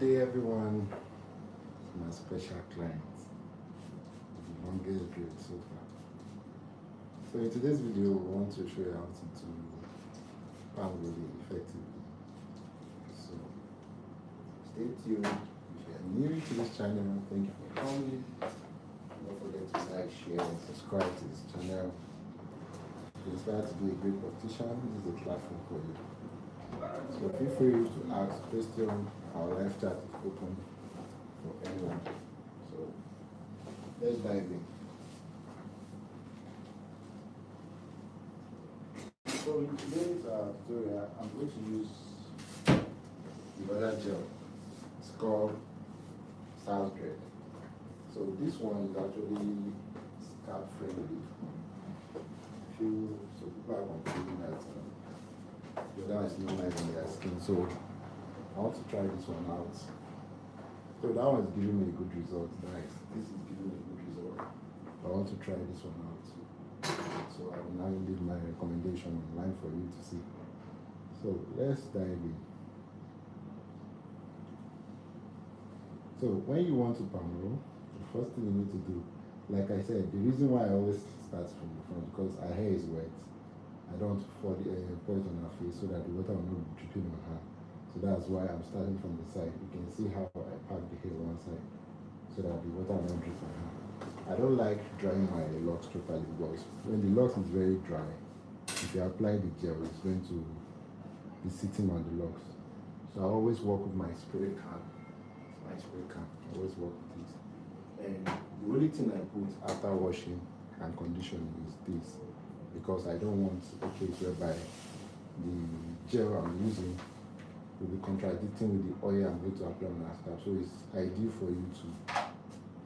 Today, everyone, my special client, the longest build so far. So in today's video, we want to show you how to do palm rolling effectively. So stay tuned. If you are new to this channel, thank you for coming. Don't forget to like, share, and subscribe to this channel. If you're inspired to be a great practitioner, this is a platform for you. So feel free to ask questions. Our live chat is open for anyone. So let's dive in. So in today's tutorial, I'm going to use the other gel. It's called South Dread. So this one is actually scalp friendly. So people are complaining that the other one is not nice on their skin. So I want to try this one out. So that one is giving me a good result. Nice. This is giving me a good result. I want to try this one out. So I will now leave my recommendation online for you to see. So let's dive in. So when you want to palm roll, the first thing you need to do, like I said, the reason why I always start from the front because her hair is wet. I don't pour it on her face so that the water will not be dripping on her. So that's why I'm starting from the side. You can see how I pack the hair one side so that the water will not drip on her. I don't like drying my locks properly because when the locks is very dry, if you apply the gel, it's going to be sitting on the locks. So I always work with my spray can. It's my spray can. I always work with it. And the only thing I put after washing and conditioning is this, because I don't want a case whereby the gel I'm using will be contradicting with the oil I'm going to apply on our scalp. So it's ideal for you to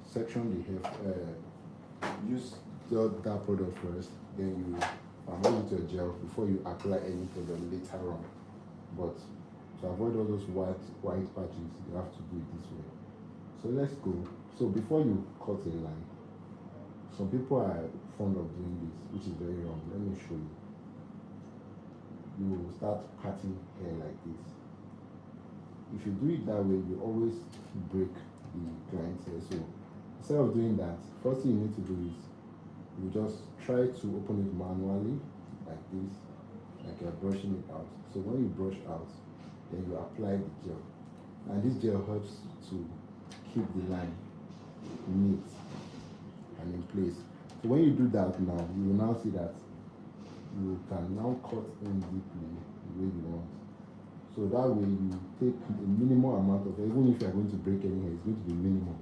section the hair, use that product first, then you roll with your gel before you apply any product later on. But to avoid all those white patches, you have to do it this way. So let's go. So before you cut a line, some people are fond of doing this, which is very wrong. Let me show you. You start cutting hair like this. If you do it that way, you always break the client's hair. So instead of doing that, first thing you need to do is you just try to open it manually like this, like you're brushing it out. So when you brush out, then you apply the gel. And this gel helps to keep the line neat and in place. So when you do that now, you will now see that you can now cut in deeply the way you want. So that way you take a minimal amount of hair. Even if you are going to break any hair, it's going to be minimal.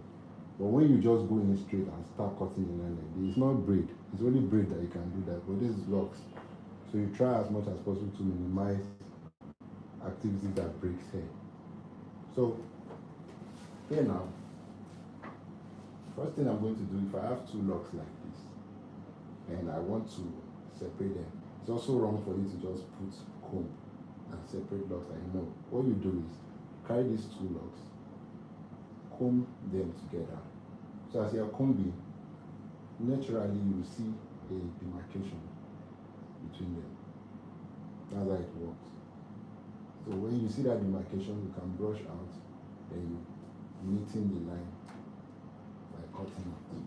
But when you just go in straight and start cutting in line like this, it's not braid. It's only braid that you can do that. But this is locks. So you try as much as possible to minimize activities that breaks hair. So here now, first thing I'm going to do, if I have two locks like this and I want to separate them, it's also wrong for you to just put comb and separate locks. Like, no, what you do is carry these two locks, comb them together. So as you're combing, naturally you will see a demarcation between them. That's how it works. So when you see that demarcation, you can brush out and you neaten the line by cutting it.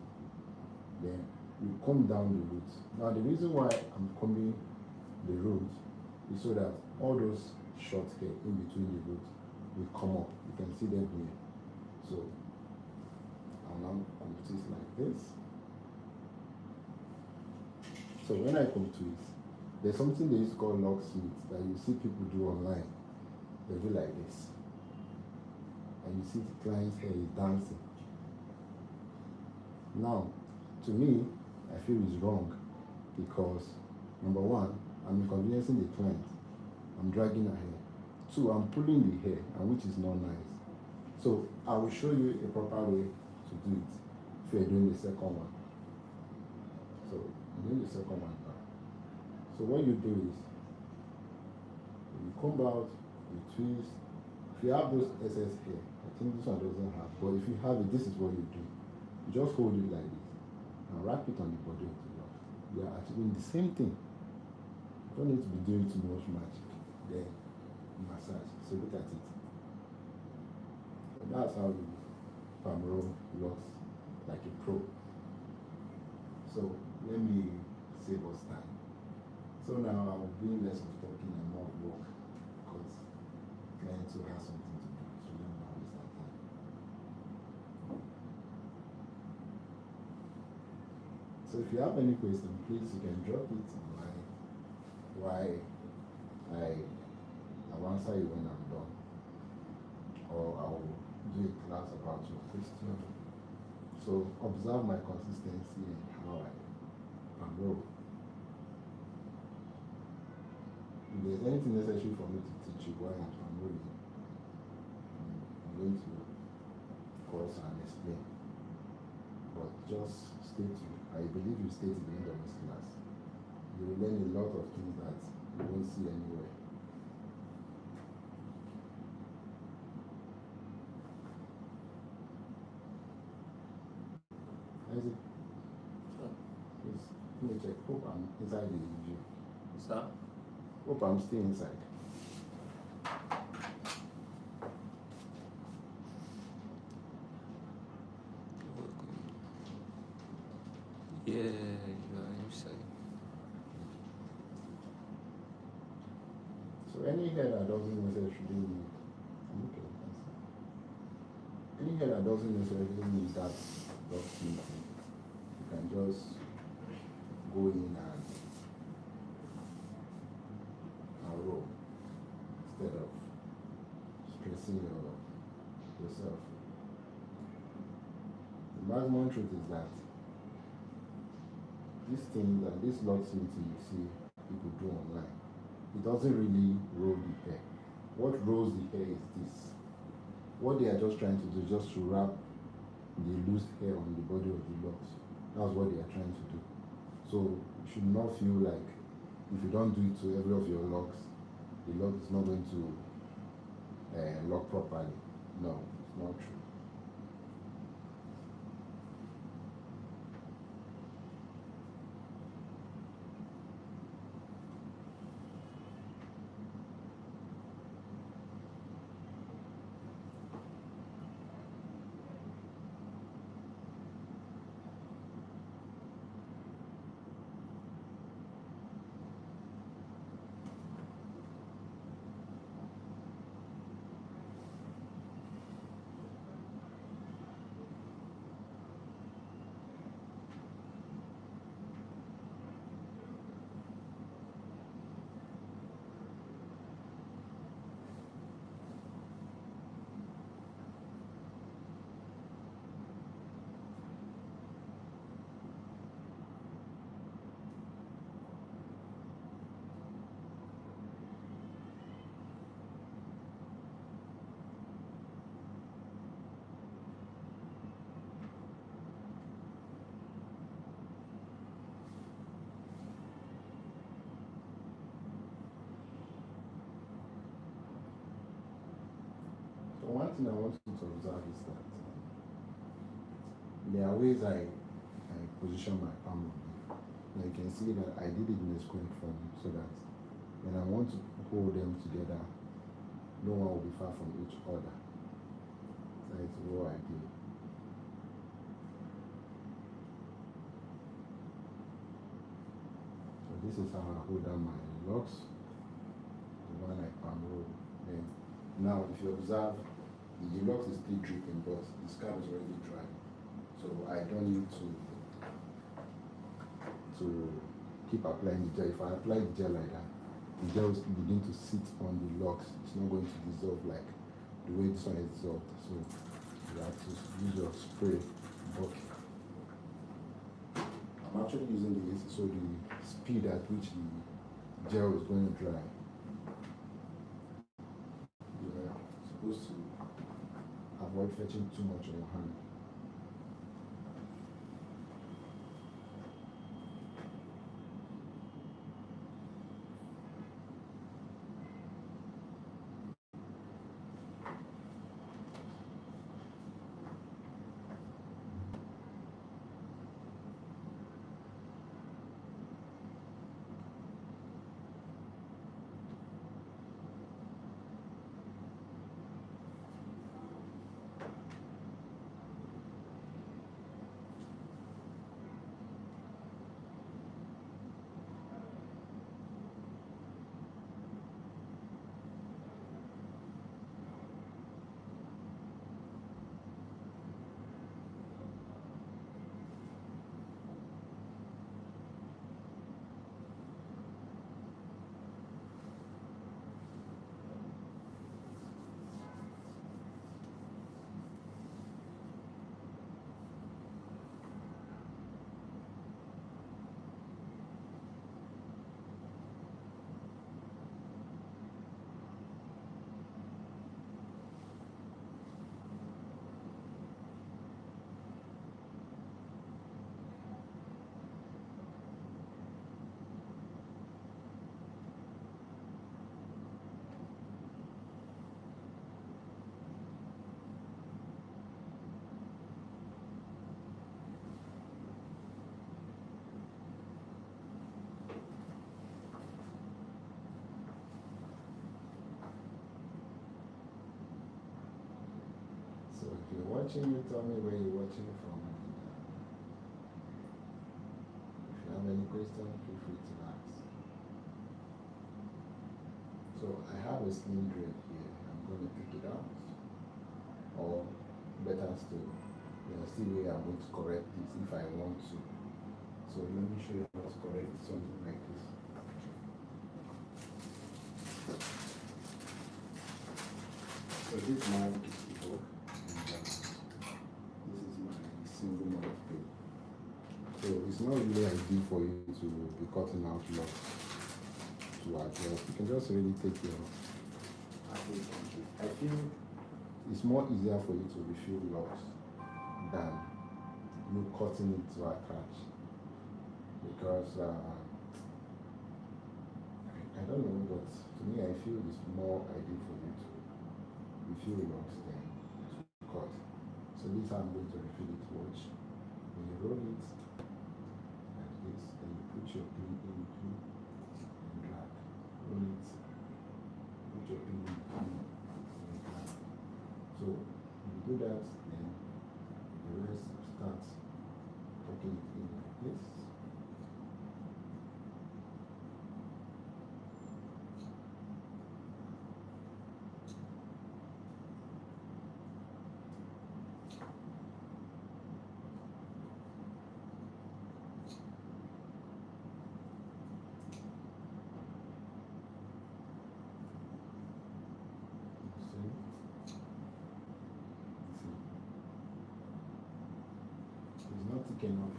Then you comb down the roots. Now the reason why I'm combing the roots is so that all those short hair in between the roots will come up. You can see them here. So I'll now comb it like this. So when I comb to it, there's something they used to call Locs that you see people do online. They do like this. And you see the client's hair is dancing. Now, to me, I feel it's wrong because, number one, I'm inconveniencing the client. I'm dragging her hair. Two, I'm pulling the hair, and which is not nice. So I will show you a proper way to do it if you're doing the second one. So I'm doing the second one now. So what you do is, you comb out, you twist. If you have those excess hair, I think this one doesn't have, but if you have it, this is what you do. You just hold it like this and wrap it on the body of the lock. You are achieving the same thing. You don't need to be doing too much magic. Then massage. So look at it. that's how you palm roll locks like a pro. So let me save us time. So now I'll be less of talking and more of work because clients will have something to do. So let me not waste our time. So if you have any question, please you can drop it online. Why I'll answer you when I'm done. Or I'll do a class about your question. So observe my consistency and how I grow. If there's anything necessary for me to teach you while I'm rolling, I'm going to course and explain. But just stay tuned. I believe you stay to the end of this class. You will learn a lot of things that you won't see anywhere. Isaac, please, let me check. Hope I'm inside the view. Sir? Hope I'm still inside. Yeah, you are inside. So any hair that doesn't necessarily need, okay, any hair that doesn't necessarily need that rough splitting, you can just go in and roll instead of stressing yourself. The maximum truth is that these things and this locksmithing you see people do online, it doesn't really roll the hair. What rolls the hair is this. What they are just trying to do is just to wrap the loose hair on the body of the locks. That's what they are trying to do. So you should not feel like if you don't do it to every of your locks, the lock is not going to lock properly. No, it's not true. So one thing I want you to observe is that there are ways I position my palm. Now you can see that I did it in a square form so that when I want to hold them together, no one will be far from each other. That is what I did. So this is how I hold down my locks, the one I palm roll. Then now if you observe, the locks is still dripping, but the scalp is already dry. So I don't need to keep applying the gel. If I apply the gel like that, the gel will begin to sit on the locks. It's not going to dissolve like the way this one is dissolved. So you have to use your spray bucket. I'm actually using the AC, so the speed at which the gel is going to dry. You're supposed to avoid fetching too much on your hand. If you're watching, you tell me where you're watching from. If you have any questions, feel free to ask. So I have a skin dread here. I'm going to pick it out. Or better still, there are still way I'm going to correct this if I want to. So let me show you how to correct something like this. So this mark is before, and this is my single mode pin. So it's not really ideal for you to be cutting out lots to adjust. You can just really take your approach on it. I feel it's more easier for you to refill lots than you cutting it to attach, because I don't know, but to me I feel it's more ideal for you to refill lots than to cut. So this I'm going to refill it. Watch. When you roll it like this, then you put your pin in between and drag. Roll it. Put your pin in between and drag. So if you do that, then the rest starts tucking it in like this. It's not thick enough.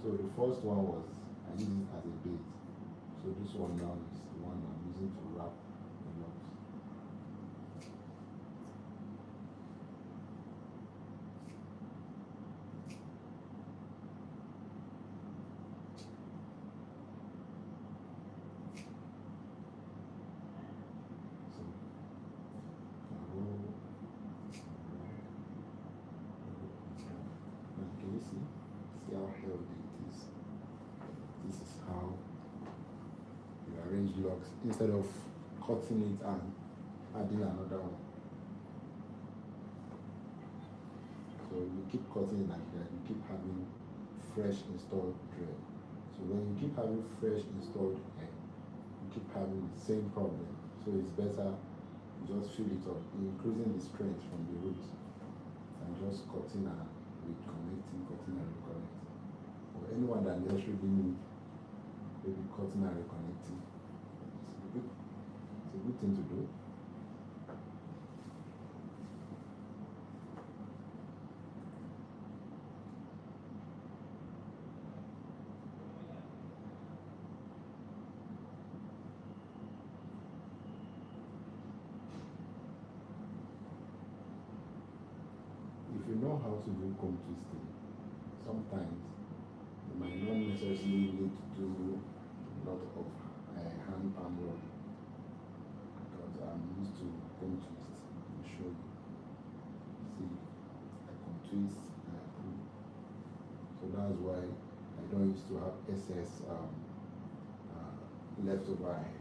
So the first one was, I used it as a bait. So this one now is the one I'm using to wrap the logs. So I roll, now can you see? See how healthy it is? This is how you arrange logs instead of cutting it and adding another one. So you keep cutting it like that, you keep having fresh installed thread. So when you keep having fresh installed hair, you keep having the same problem. So it's better you just fill it up, increasing the strength from the root, and just cutting and reconnecting, cutting and reconnecting. For anyone that necessarily need maybe cutting and reconnecting, it's a good thing to do. If you know how to do comb twisting, sometimes you might not necessarily need to do a lot of hand palm rolling, because I'm used to comb twist. I'll show you. See, I comb twist and I pull. So that's why I don't used to have excess leftover hair.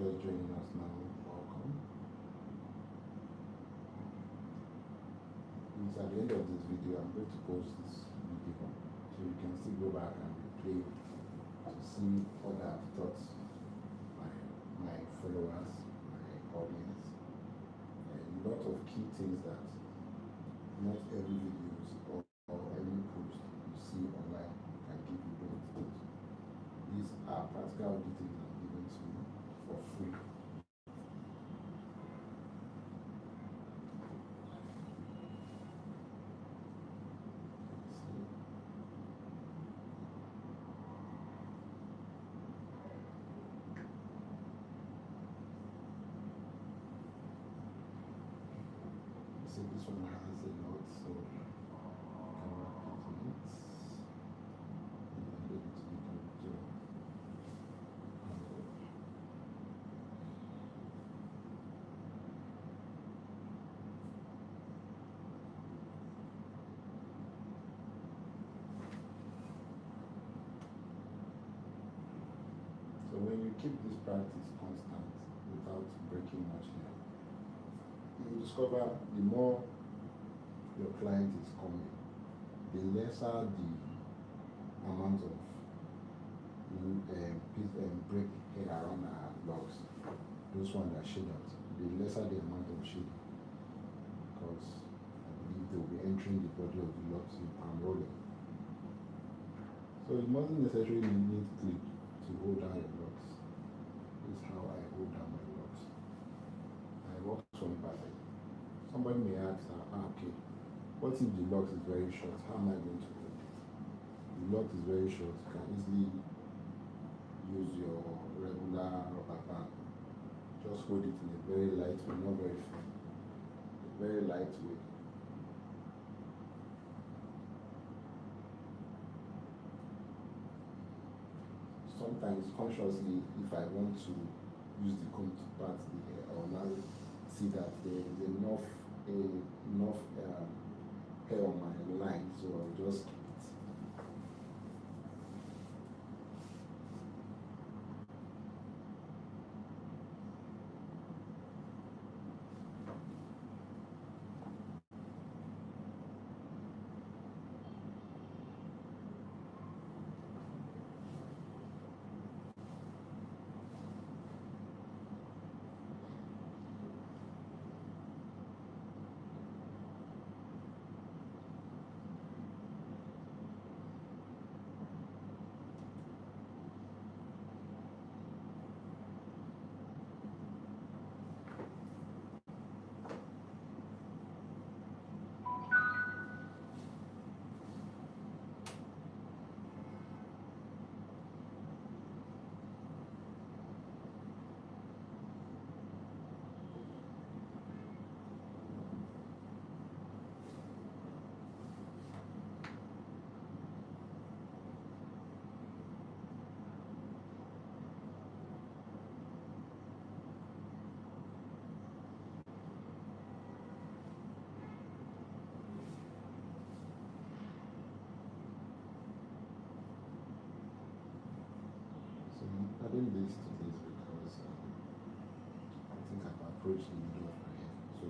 just joining us now, welcome. Please, at the end of this video, I'm going to post this video so you can still go back and replay to see what I've taught my followers, my audience, and a lot of key things that not every videos or every post you see online can give you those. These are practical details I'm giving to you for free. See, this one has a lot, so you can work on it. And I'm able to make a job. So when you keep this practice constant without breaking much here, you discover the more your client is coming, the lesser the amount of break here around our logs. Those ones that shade out, the lesser the amount of shading, because I believe they will be entering the body of the logs if I'm rolling. So it mustn't necessarily need clip to hold down your logs. This is how I hold down my logs. I work from perfect. Somebody may ask, okay, what if the logs is very short? How am I going to hold it? The log is very short. You can easily use your regular rubber band. Just hold it in a very light way, not very firm. A very light way. Sometimes consciously, if I want to use the comb to part the hair, I will now see that there is enough hair on my line, so I'll just keep it. So I'm adding this to this because I think I've approached the middle of my hair. So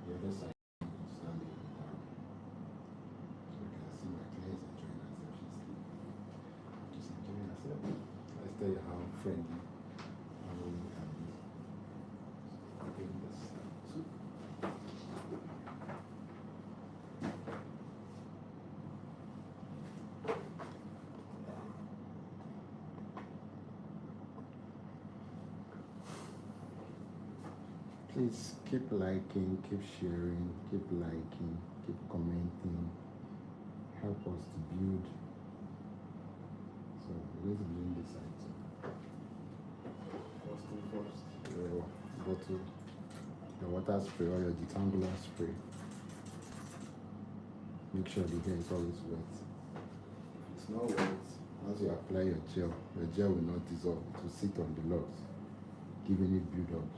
the other side is standing down. So you can see my client is enjoying herself. She's enjoying herself. Let's tell you how friendly and rolling can be. So again, this two. Please keep liking, keep sharing, keep liking, keep commenting. Help us to build. So we're going to be doing this side too. First thing first, your bottle, your water spray or your detangular spray. Make sure the hair is always wet. If it's not wet, once you apply your gel will not dissolve. It will sit on the locks, giving it build up.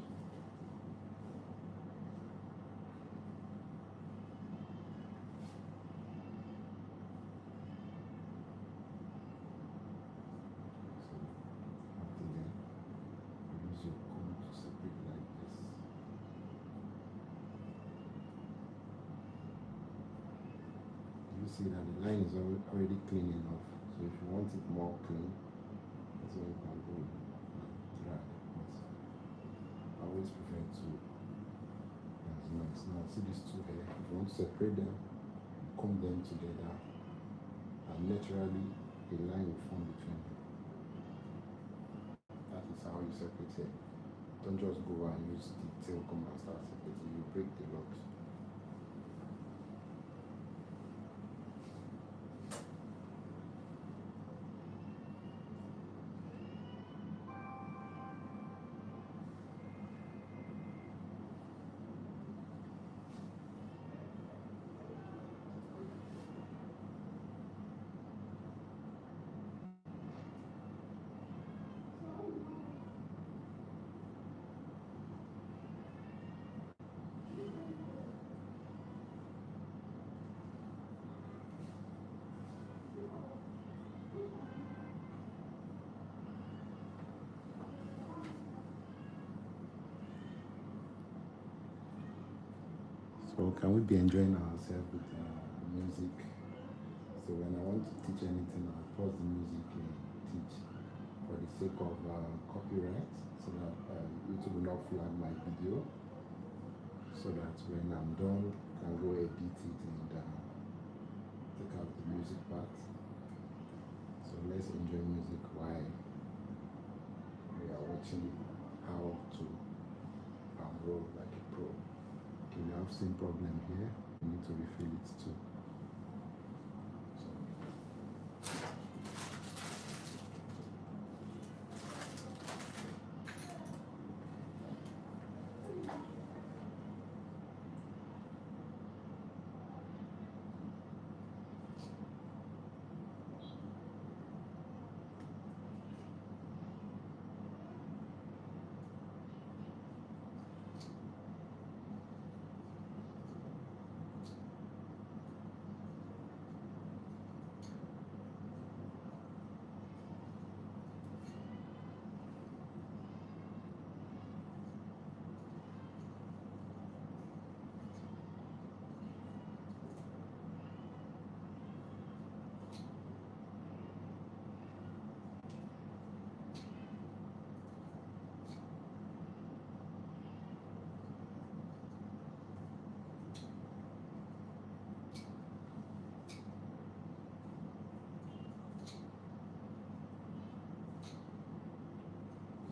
So after that, use your see that the line is already clean enough. So if you want it more clean, that's where you can go and drag. But I always prefer to, as nice. Now see these two here. If you want to separate them, comb them together, and naturally a line will form between them. That is how you separate it. Don't just go and use the tail comb and start separating. You break the locks. So can we be enjoying ourselves with music? So when I want to teach anything, I'll pause the music and teach for the sake of copyright, so that YouTube will not flag my video. So that when I'm done, I can go edit it and take out the music part. So let's enjoy music while we are watching how to roll like a pro. Okay, we have same problem here. We need to refill it too.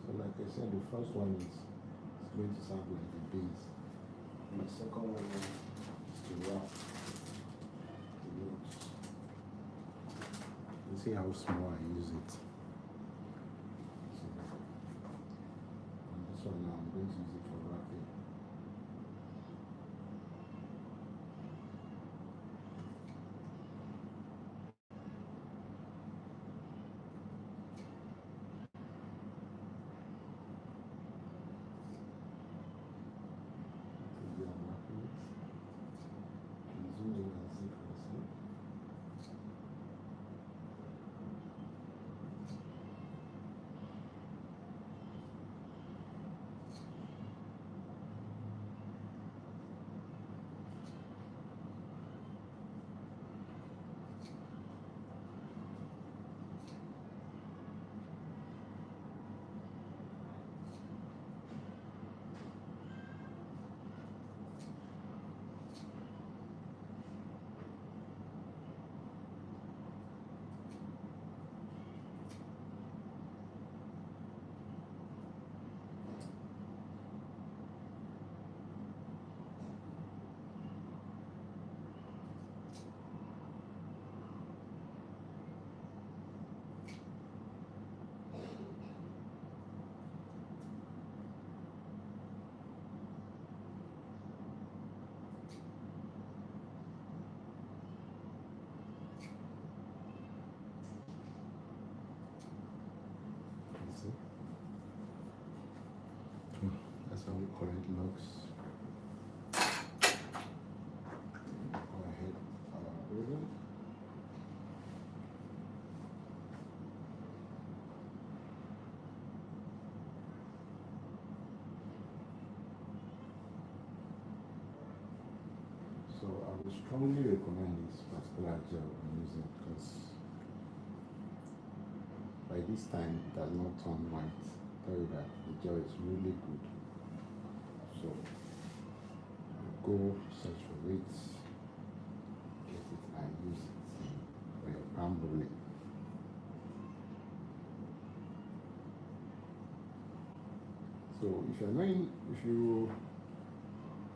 So like I said, the first one is going to serve like the base. And the second one is to wrap the Locs. You see how small I use it. So, and this one now I'm going to use it for wrapping. See? That's how we correct Locs. Go ahead, ribbon. So I would strongly recommend this particular gel I'm using because by this time it has not turned white. I tell you that the gel is really good. So go search for it, get it and use it for your palm rolling. So if you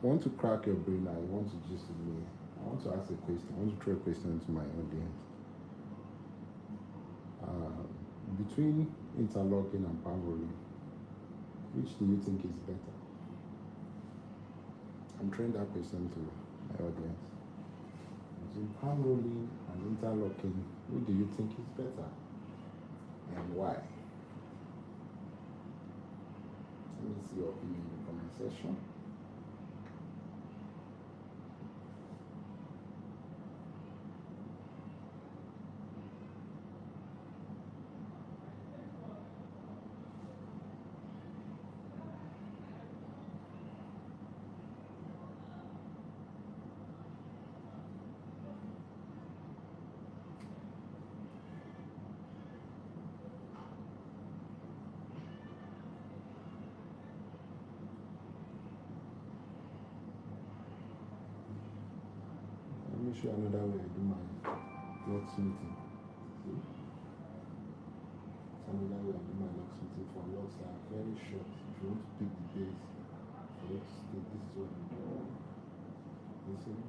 want to crack your brain and you want to gist with me, I want to ask a question. I want to throw a question to my audience. Between interlocking and palm rolling, which do you think is better? I'm throwing that question to my audience. Between palm rolling and interlocking, which do you think is better? And why? Let me see your opinion in the comment section. Let me show you another way I do my locksmithing. See? It's another way I do my locksmithing. For locks that are very short. If you want to pick the base, for it to stay, this is what you do. You see?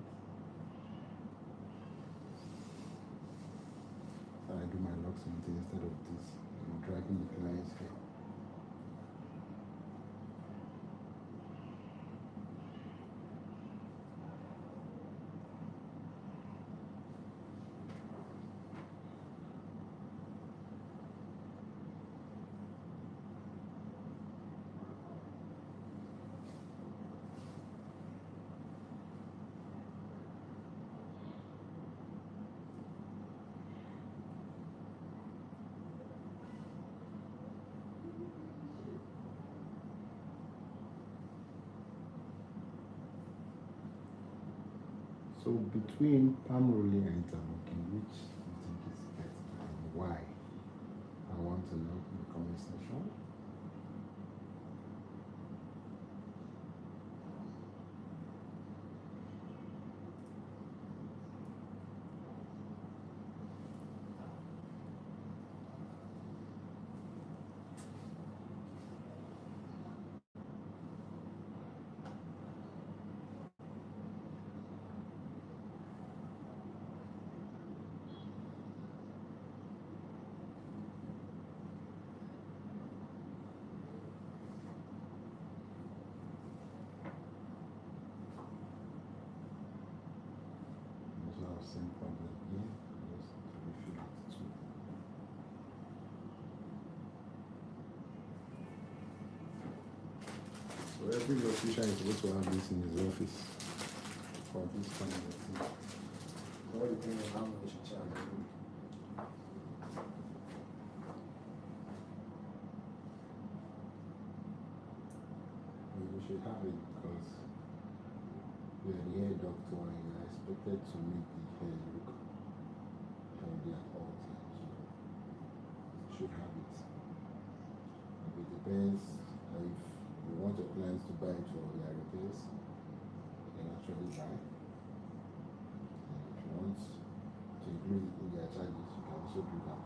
So I do my locksmithing instead of this, dragging the client's hair. So between palm rolling and interlocking, which do you think is better and why? I want to know in the comment section. Also have same problem here. Just refill it too. So every electrician is supposed to have this in his office for this kind of thing. So what depends on how much you charge. You should have it because you're the hair doctor and you're expected to make the hair look healthy at all times. So you should have it. It depends if you want your clients to buy it for their repairs, you can actually buy. And if you want to include it in their charges, you can also do that.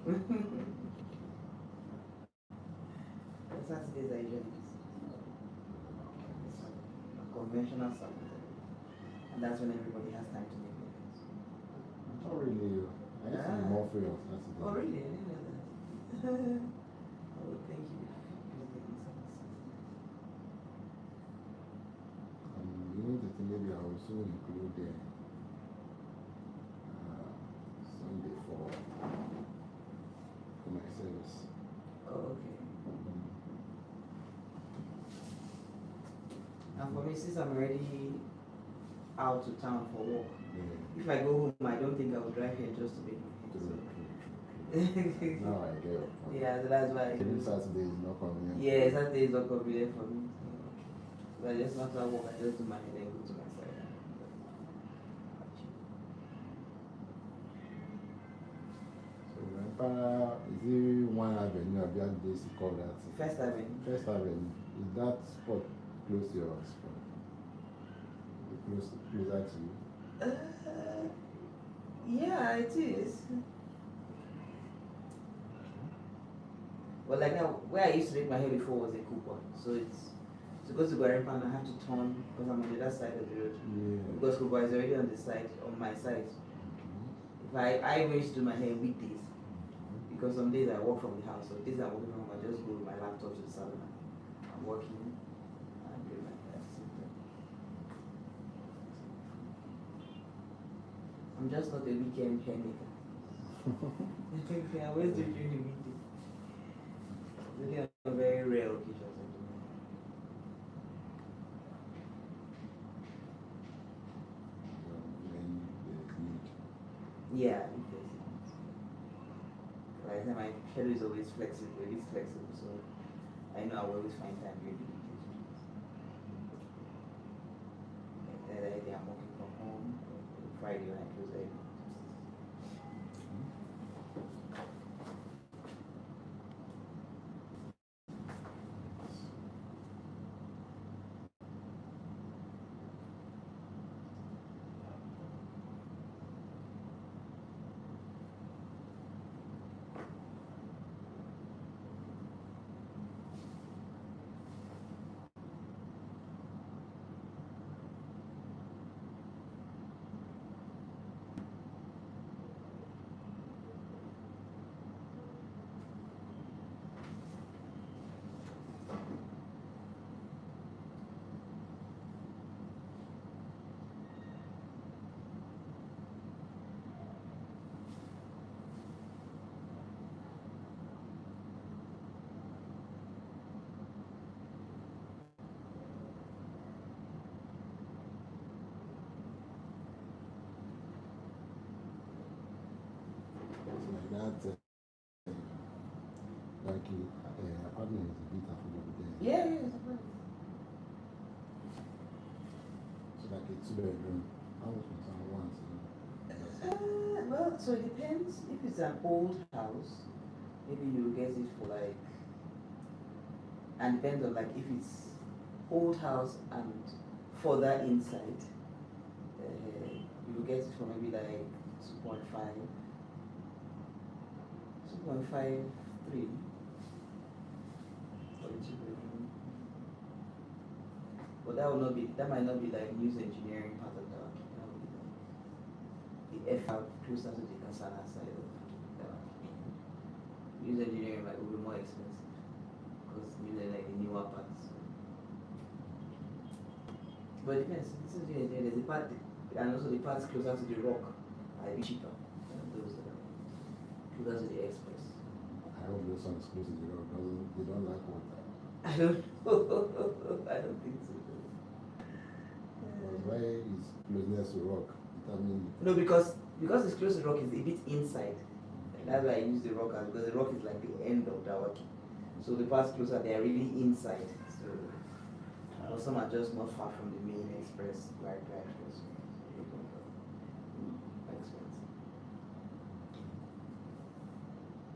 The Saturdays are usually conventional Saturday, and that's when everybody has time to make meetings. Not really. I used to be more free on Saturday. Oh, really? I didn't know that. Oh, thank you. I'm beginning to think maybe I will soon include Sunday for my service. Oh, okay. And for me, since I'm already out to town for work, Yeah. if I go home, I don't think I will drive here just to make my True. Now I get it. Yeah, so that's why. Even Saturday is not convenient. Yeah, Saturday is not convenient for me. So I just after work, I just do my head and go to my side. So Rampara, is it one avenue or the other days you call that? First Avenue. First Avenue. Is that spot close to your spot? Closer to you? Yeah, it is. But like now, where I used to make my hair before was a coupon, so it's to go to Guarimpan, I have to turn because I'm on the other side of the road. Yeah. Because coupon is already on the side, on my side. If I used to do my hair weekdays, because some days I work from the house, so days I'm working from home, I just go with my laptop to the salon. I'm working and doing my hair at the same time. I'm just not a weekend hair maker. I always do it during the weekday. Really on very rare occasions. Yeah, like my schedule is always flexible, it is flexible, so I know I will always find time during the weekdays. Either I'm working from home, Friday when I close everything. That apartment is a bit affordable there. Yeah, it's fine. So like a 2-bedroom. How much was that once? Well, so it depends. If it's an old house, maybe you get it for like, and depends on like if it's old house and further inside, you will get it for maybe like 2.5, 2.53 for the 2-bedroom. But that might not be like news engineering part of that. That would be like the F out closer to the Kasana side of that. News engineering might be more expensive because news are like the newer parts. But it depends. This is there's a part, and also the parts closer to the rock are a bit cheaper than those that are closer to the express. I hope those ones close to the road because they don't like water. I don't know. I don't think so. Because why is closeness to rock? I mean, No, because it's close to the rock, it's a bit inside. And that's why I use the rock as, because the rock is like the end of the waki. So the parts closer, they are really inside. So some are just not far from the main express, right? So expensive.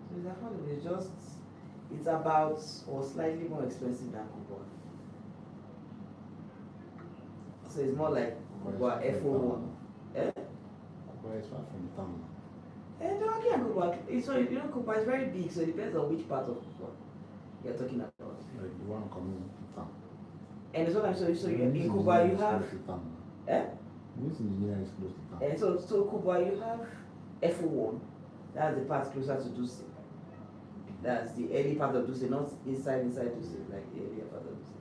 So it's affordable. It's about or slightly more expensive than Kubwa. So it's more like Kubwa FO1. Eh? Kubwa is far from town. Dawaki and Kuba. So Kuba is very big, so it depends on which part of Kuba you're talking about. Like the one coming to town. And sometimes, so you in News Kuba engineer you is have. close to town. News engineer is close to town. So Kuba you have FO1. That's the part closer to Duse. That's the early part of Duse, not inside Duse, like the earlier part of Duse.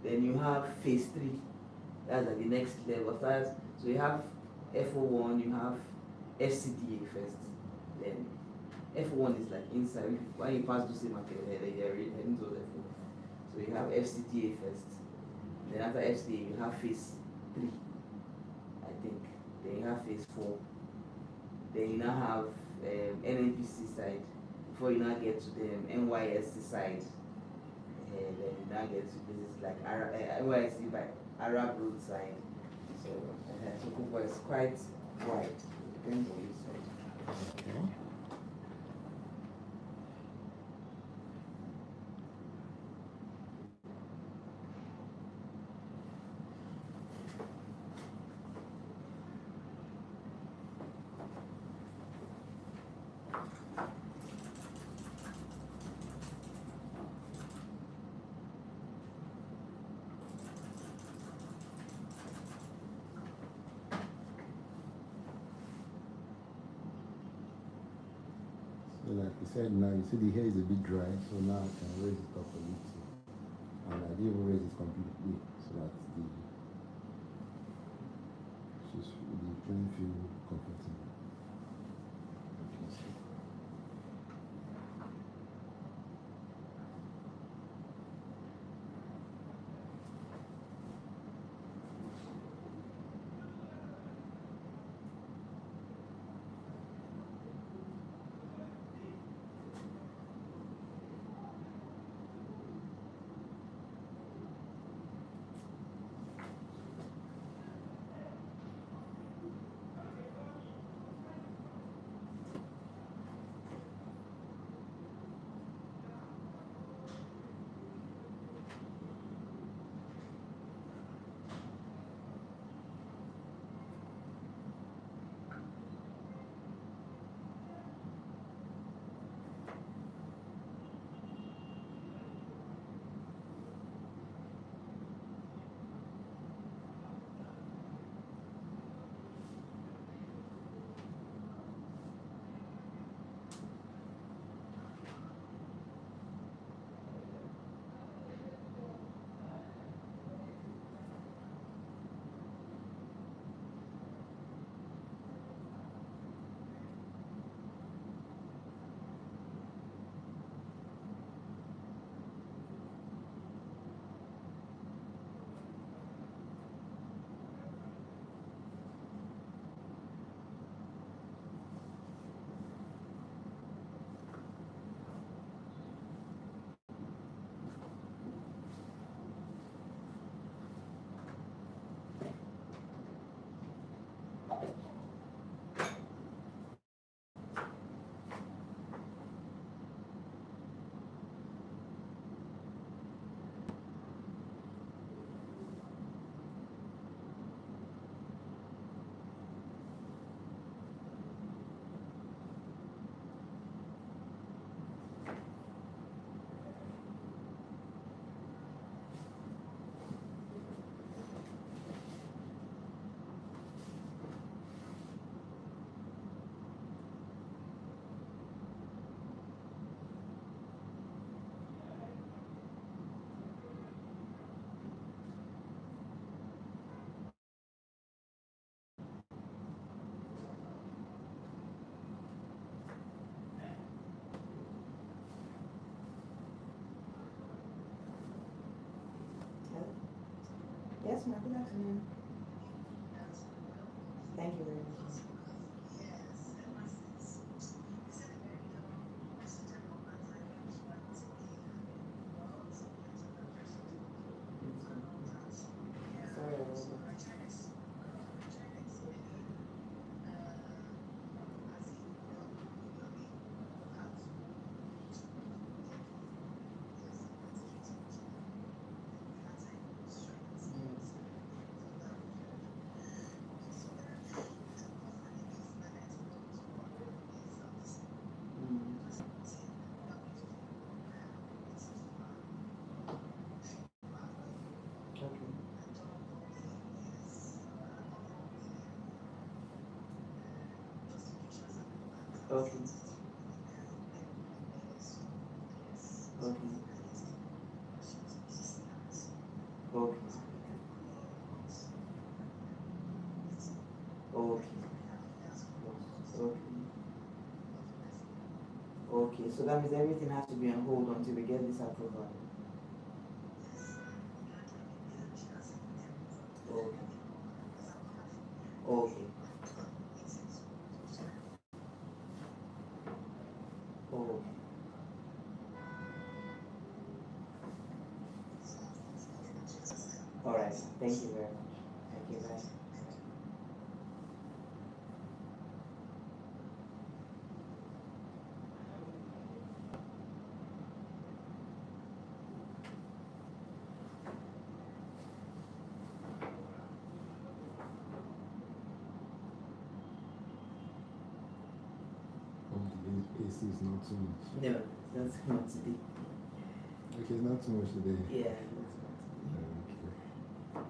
Then you have phase 3. That's like the next level. So you have FO1, you have FCDA first. Then F1 is like inside. When you pass Duse market, they're heading towards F1. So you have FCDA first. Then after FCDA, you have phase 3, I think. Then you have phase 4. Then you now have NNPC side. Before you now get to the NYSC side. And then you now get to places like NYSC by Arab Road side. So Kuba is quite wide. Depends on which side. Okay. So like you said now, you see the hair is a bit dry, so now I can raise it up a little. And I didn't even raise it completely so that the plane feel comfortable. Okay. Yes, ma'am. Good afternoon. Thank you very much. Sorry about that. Okay. Okay. Okay. Okay. Okay. Okay. So that means everything has to be on hold until we get this approval. Okay. Okay. Okay. All right. Thank you very much. Thank you. Bye. Hope the AC is not too much. No, that's not today. Okay, it's not too much today. Yeah, that's not today. Okay.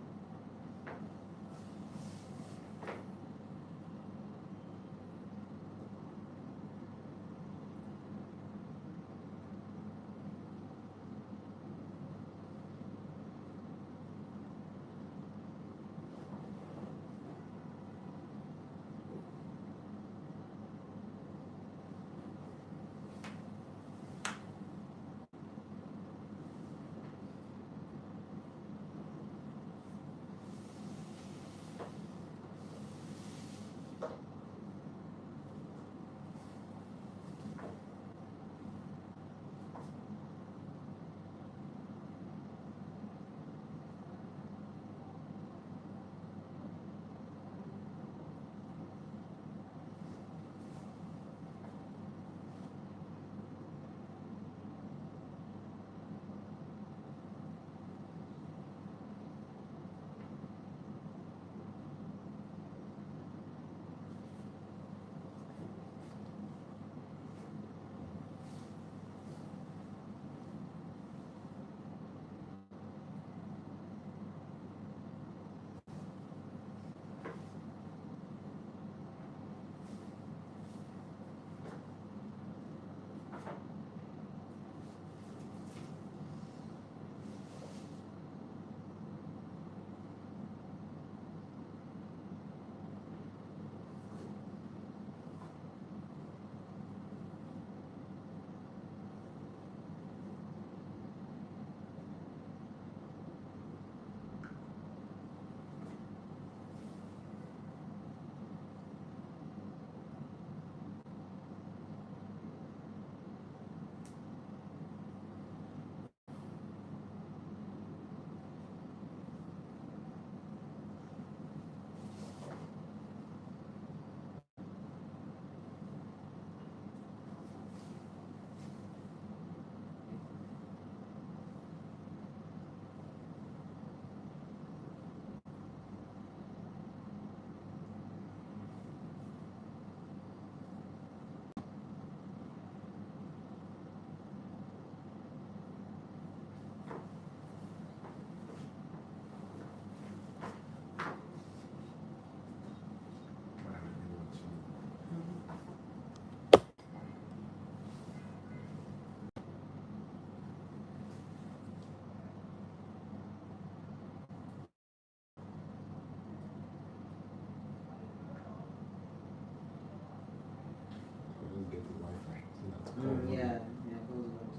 Let's get the Wi-Fi so that Yeah, yeah, those ones.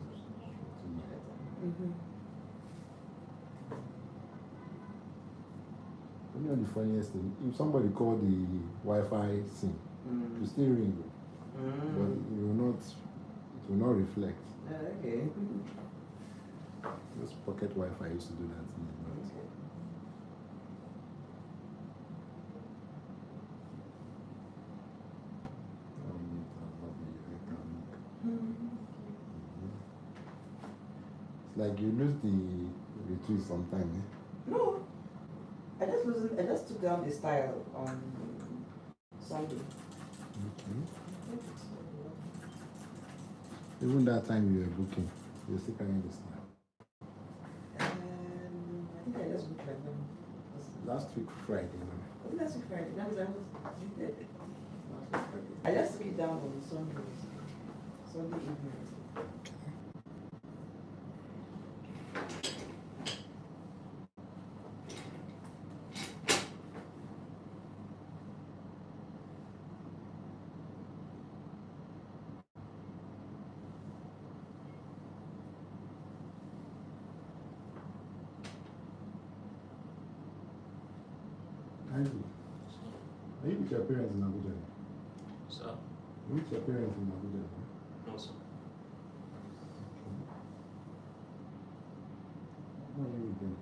Mm-hmm. You know the funniest thing, if somebody called the Wi-Fi SIM, it will still ring, but it will not reflect. Okay. Those pocket Wi-Fi used to do that to me. Okay. It's like you lose the retweet sometime. No, I just took down the style on Sunday. Okay. Even that time you were booking, you're still carrying the style. I think I just booked like them. Last week Friday, Was it last week Friday? That was I was. I just took it down on Sundays. Sunday evening. Andrew, are you with your parents in Abuja? So, You with your parents in Abuja? no, sir. Why are you with them?